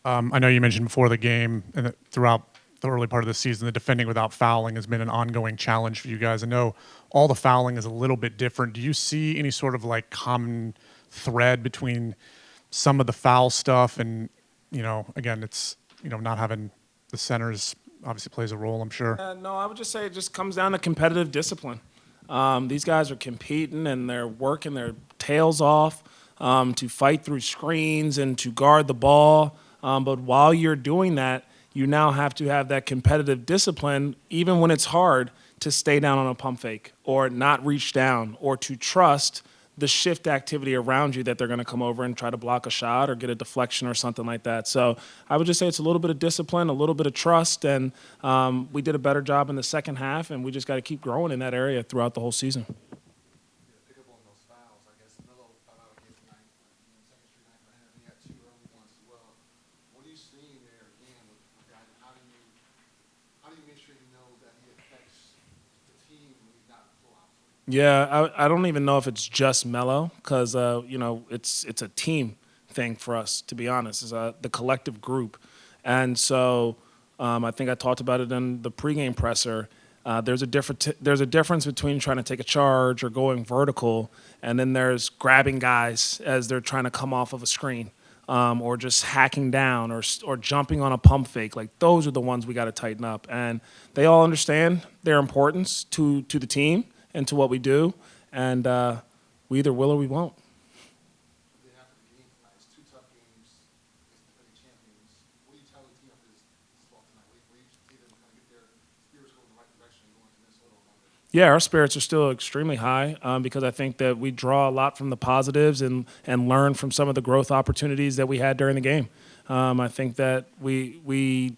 I know you mentioned before the game and throughout the early part of the season, the defending without fouling has been an ongoing challenge for you guys. I know all the fouling is a little bit different. Do you see any sort of like common thread between some of the foul stuff and, again, it's, not having the centers obviously plays a role, I'm sure. No, I would just say it just comes down to competitive discipline. These guys are competing and they're working their tails off to fight through screens and to guard the ball. But while you're doing that, you now have to have that competitive discipline, even when it's hard, to stay down on a pump fake or not reach down or to trust the shift activity around you that they're going to come over and try to block a shot or get a deflection or something like that. So I would just say it's a little bit of discipline, a little bit of trust, and we did a better job in the second half, and we just got to keep growing in that area throughout the whole season. Pick up on those fouls. I guess Melo fouled out against second street night for him. He had two early ones as well. What are you seeing there again with that? How do you make sure he knows that he affects the team when he's not full out? Yeah, I don't even know if it's just Melo because it's a team thing for us, to be honest. It's the collective group, and so I think I talked about it in the pregame presser. There's a difference between trying to take a charge or going vertical, and then there's grabbing guys as they're trying to come off of a screen, or just hacking down or jumping on a pump fake. Like those are the ones we got to tighten up, and they all understand their importance to the team and to what we do, and we either will or we won't. Then after the game tonight, it's two tough games against defending champions. What do you tell the team after this ball tonight? What do you see them kind of get their spirits going in the right direction going to Minnesota on Monday? Yeah, our spirits are still extremely high because I think that we draw a lot from the positives and learn from some of the growth opportunities that we had during the game. I think that we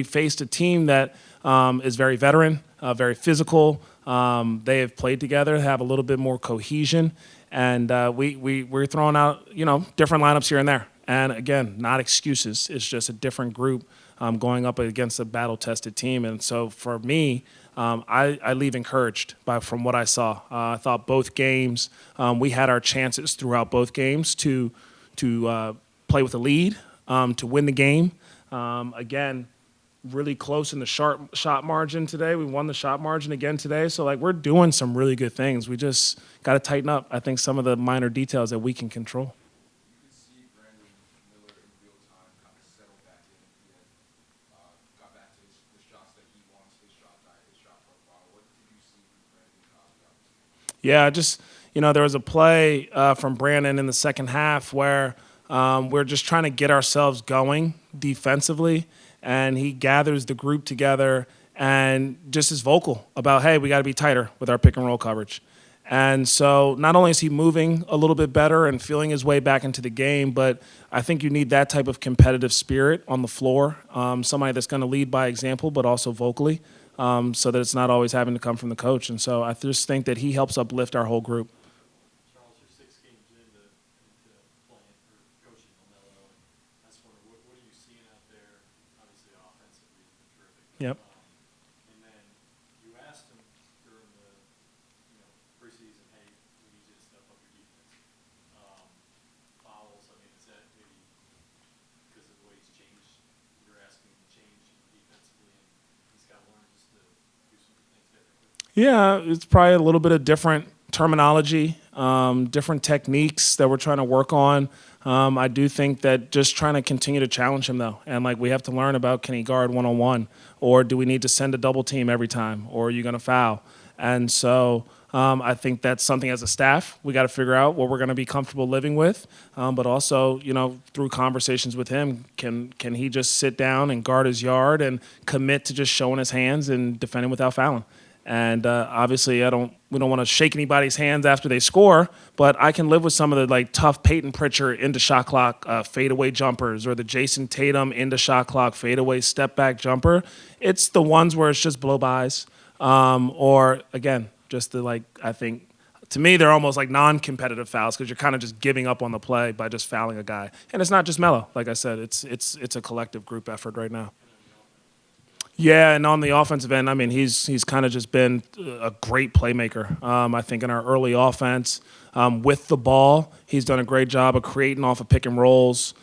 faced a team that is very veteran, very physical. They have played together, have a little bit more cohesion, and we're throwing out different lineups here and there. And again, not excuses. It's just a different group going up against a battle-tested team. And so for me, I leave encouraged from what I saw. I thought both games we had our chances throughout both games to play with a lead, to win the game. Again, really close in the shot margin today. We won the shot margin again today. So, we're doing some really good things. We just got to tighten up, I think, some of the minor details that we can control. You could see Brandon Miller in real time kind of settle back in. He had got back to the shots that he wants, his shot diet, his shot profile. What did you see from Brandon? Yeah, just, there was a play from Brandon in the second half where we're just trying to get ourselves going defensively, and he gathers the group together and just is vocal about, hey, we got to be tighter with our pick and roll coverage. And so not only is he moving a little bit better and feeling his way back into the game, but I think you need that type of competitive spirit on the floor, somebody that's going to lead by example but also vocally, so that it's not always having to come from the coach. And so I just think that he helps uplift our whole group. Charles, you're 6 games into playing or coaching LaMelo, and I just wonder what are you seeing out there? Obviously, offensively, he's been terrific. Yep. And then you asked him during the preseason, hey, we need you to step up your defense. Fouls, I mean, is that maybe because of the way he's changed? You're asking him to change defensively, and he's got to learn just to do some things differently. Yeah, it's probably a little bit of different terminology, different techniques that we're trying to work on. I do think that just trying to continue to challenge him, though. And, we have to learn about, can he guard one-on-one? Or do we need to send a double team every time? Or are you going to foul? And so I think that's something as a staff we got to figure out what we're going to be comfortable living with. But also, through conversations with him, can he just sit down and guard his yard and commit to just showing his hands and defending without fouling? And obviously, we don't want to shake anybody's hands after they score, but I can live with some of the tough Peyton Pritchard into shot clock fadeaway jumpers, or the Jason Tatum into shot clock fadeaway step back jumper. It's the ones where it's just blow-bys, or again, just I think to me they're almost like non-competitive fouls because you're kind of just giving up on the play by just fouling a guy. And it's not just Melo, like I said, it's a collective group effort right now. Yeah, and on the offensive end, I mean, he's kind of just been a great playmaker. I think in our early offense, with the ball, he's done a great job of creating off of pick and rolls.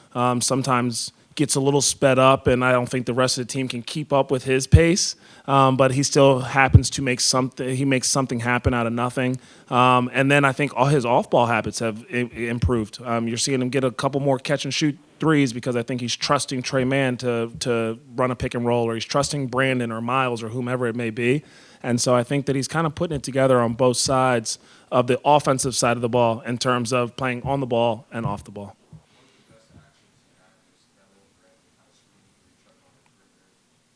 Sometimes gets a little sped up, and I don't think the rest of the team can keep up with his pace. But he still happens to make something. He makes something happen out of nothing. And then I think all his off-ball habits have improved. You're seeing him get a couple more catch-and-shoot threes because I think he's trusting Trey Mann to run a pick and roll, or he's trusting Brandon or Miles or whomever it may be. And so I think that he's kind of putting it together on both sides of the offensive side of the ball in terms of playing on the ball and off the ball.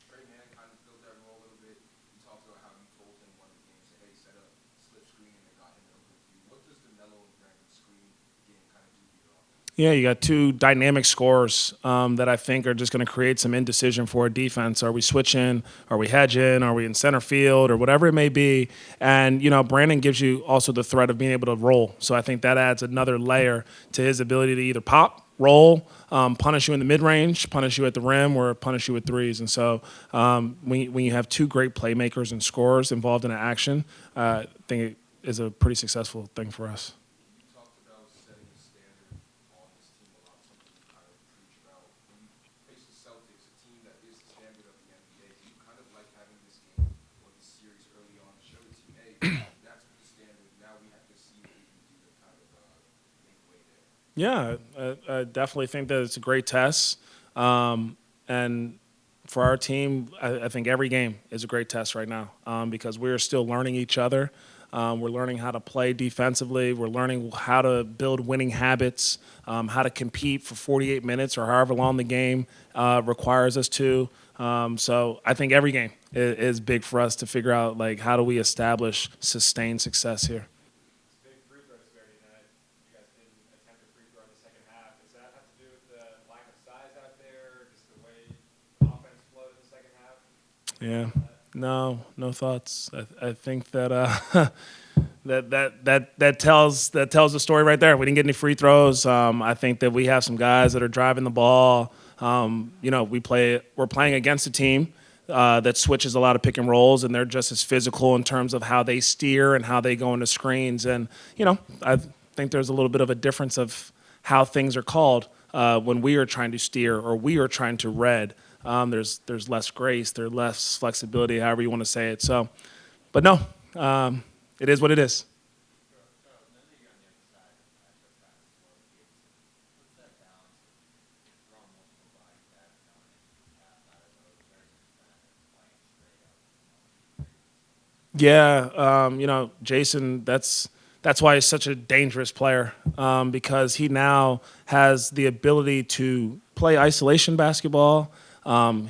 Trey Mann kind of filled that role a little bit. You talked about how you told him one of the games, hey, set up slip screen and got him to open three. What does the Melo and Brandon screen game kind of do to your offense? Yeah, you got two dynamic scorers that I think are just going to create some indecision for a defense. Are we switching? Are we hedging? Are we in center field or whatever it may be? And, Brandon gives you also the threat of being able to roll. So I think that adds another layer to his ability to either pop, roll, punish you in the mid-range, punish you at the rim, or punish you with threes. And so when you have two great playmakers and scorers involved in an action, I think it is a pretty successful thing for us. You talked about setting a standard on this team a lot, something you kind of preach about. When you face the Celtics, a team that is the standard of the NBA, do you kind of like having this game or this series early on to show the team, hey, that's the standard, now we have to see what we can do to kind of make way there? Yeah, I definitely think that it's a great test. And for our team, I think every game is a great test right now because we're still learning each other. We're learning how to play defensively. We're learning how to build winning habits, how to compete for 48 minutes or however long the game requires us to. So I think every game is big for us to figure out, like, how do we establish sustained success here. Big free throw disparity tonight. You guys didn't attempt a free throw in the second half. Does that have to do with the lack of size out there, just the way offense flowed in the second half? Yeah. No thoughts. I think that that tells the story right there. We didn't get any free throws. I think that we have some guys that are driving the ball. We're playing against a team that switches a lot of pick and rolls, and they're just as physical in terms of how they steer and how they go into screens. And I think there's a little bit of a difference of how things are called when we are trying to steer or we are trying to read. There's less grace, there's less flexibility, however you want to say it. So, but no, it is what it is. Yeah, Jason, that's why he's such a dangerous player because he now has the ability to play isolation basketball.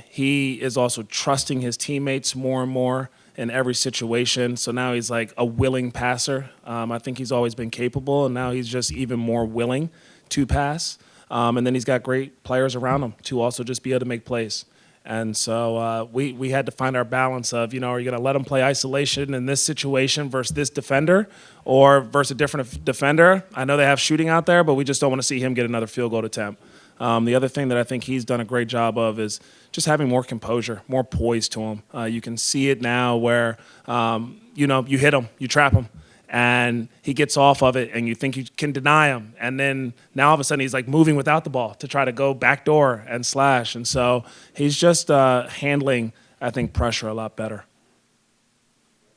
He is also trusting his teammates more and more in every situation. So now he's like a willing passer. I think he's always been capable, and now he's just even more willing to pass. And then he's got great players around him to also just be able to make plays. And so we had to find our balance of, are you going to let him play isolation in this situation versus this defender or versus a different defender? I know they have shooting out there, but we just don't want to see him get another field goal attempt. The other thing that I think he's done a great job of is just having more composure, more poise to him. You can see it now where, you hit him, you trap him, and he gets off of it, and you think you can deny him. And then now all of a sudden he's like moving without the ball to try to go backdoor and slash. And so he's just handling, I think, pressure a lot better.